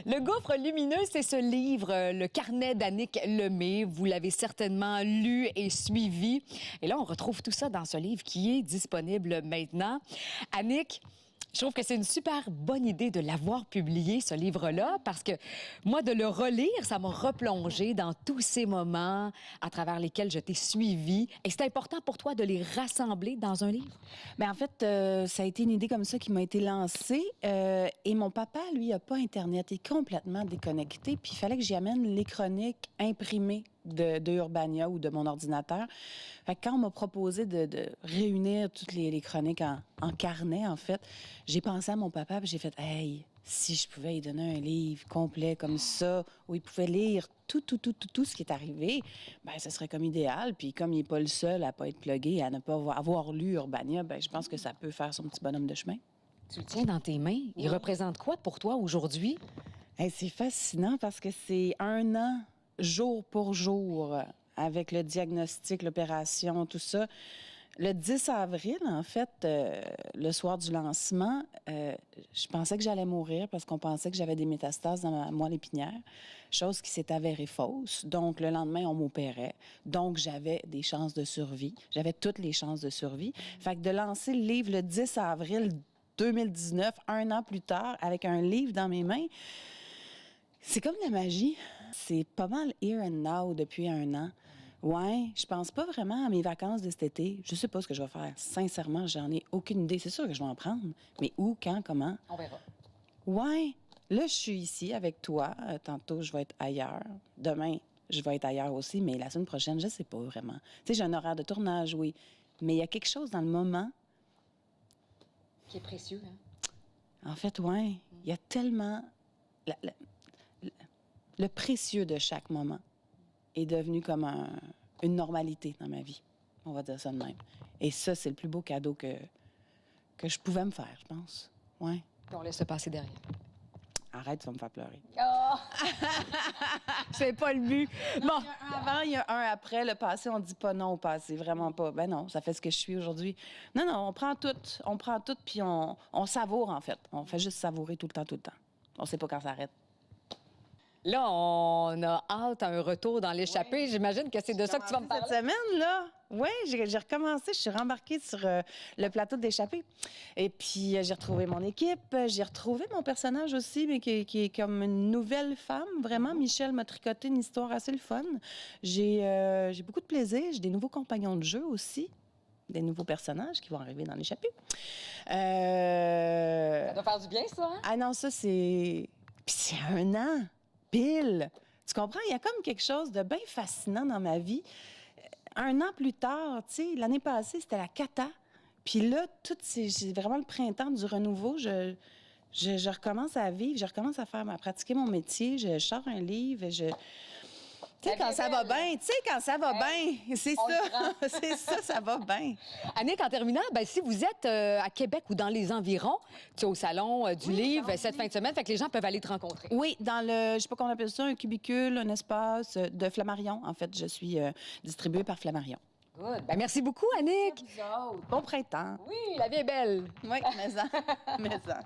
Le gouffre lumineux, c'est ce livre, le carnet d'Annick Lemay. Vous l'avez certainement lu et suivi. Et là, on retrouve tout ça dans ce livre qui est disponible maintenant. Annick, je trouve que c'est une super bonne idée de l'avoir publié, ce livre-là, parce que moi, de le relire, ça m'a replongé dans tous ces moments à travers lesquels je t'ai suivi. Et c'est important pour toi de les rassembler dans un livre? Bien, en fait, ça a été une idée comme ça qui m'a été lancée. Et mon papa, lui, n'a pas Internet. Il est complètement déconnecté. Puis il fallait que j'y amène les chroniques imprimées de Urbania ou de mon ordinateur. Fait que quand on m'a proposé de réunir toutes les chroniques en carnet, en fait, j'ai pensé à mon papa puis j'ai fait « Hey, si je pouvais lui donner un livre complet comme ça, où il pouvait lire tout ce qui est arrivé, ben ce serait comme idéal. Puis comme il n'est pas le seul à pas être plugué, à ne pas avoir lu Urbania, ben je pense que ça peut faire son petit bonhomme de chemin. » Tu le tiens dans tes mains. Il représente quoi pour toi aujourd'hui? Hey, c'est fascinant parce que c'est 1 an, jour pour jour, avec le diagnostic, l'opération, tout ça. Le 10 avril, en fait, le soir du lancement, je pensais que j'allais mourir parce qu'on pensait que j'avais des métastases dans ma moelle épinière, chose qui s'est avérée fausse. Donc, le lendemain, on m'opérait. Donc, j'avais des chances de survie. J'avais toutes les chances de survie. Fait que de lancer le livre le 10 avril 2019, 1 an plus tard, avec un livre dans mes mains, c'est comme de la magie. C'est pas mal here and now depuis 1 an. Ouais, je pense pas vraiment à mes vacances de cet été. Je sais pas ce que je vais faire. Sincèrement, j'en ai aucune idée. C'est sûr que je vais en prendre. Mais où, quand, comment? On verra. Ouais. Là, je suis ici avec toi. Tantôt, je vais être ailleurs. Demain, je vais être ailleurs aussi. Mais la semaine prochaine, je sais pas vraiment. Tu sais, j'ai un horaire de tournage, oui. Mais il y a quelque chose dans le moment... Qui est précieux, hein? En fait, ouais. Il y a tellement... Le précieux de chaque moment est devenu comme une normalité dans ma vie. On va dire ça de même. Et ça, c'est le plus beau cadeau que je pouvais me faire, je pense. Ouais. On laisse se passer derrière. Arrête, tu vas me faire pleurer. Oh! C'est pas le but. Bon. Il y a un avant, il y a un après. Le passé, on dit pas non au passé. Vraiment pas. Ben non, ça fait ce que je suis aujourd'hui. Non, on prend tout. On prend tout, puis on savoure, en fait. On fait juste savourer tout le temps. On sait pas quand ça arrête. Là, on a hâte à un retour dans l'échappée. Oui. J'imagine que c'est de ça que tu vas me parler. Cette semaine, là, oui, j'ai recommencé. Je suis rembarquée sur le plateau de l'échappée. Et puis, j'ai retrouvé mon équipe. J'ai retrouvé mon personnage aussi, mais qui est comme une nouvelle femme. Vraiment, Michel m'a tricoté une histoire assez le fun. J'ai beaucoup de plaisir. J'ai des nouveaux compagnons de jeu aussi. Des nouveaux personnages qui vont arriver dans l'échappée. Ça doit faire du bien, ça, hein? Ah non, ça, c'est... Puis c'est 1 an. Pile. Tu comprends? Il y a comme quelque chose de bien fascinant dans ma vie. 1 an plus tard, tu sais, l'année passée, c'était la cata. Puis là, c'est vraiment le printemps du renouveau. Je recommence à vivre, je recommence à pratiquer mon métier. Je sors un livre, Tu sais, quand ça va bien, c'est ça. C'est ça, ça va bien. Annick, en terminant, si vous êtes à Québec ou dans les environs, tu es au Salon du Livre cette fin de semaine, fait que les gens peuvent aller te rencontrer. Oui, dans le, je sais pas comment on appelle ça, un cubicule, un espace de Flammarion. En fait, je suis distribuée par Flammarion. Good. Merci beaucoup, Annick. Bon printemps. Oui, la vie est belle. Oui, mais ça.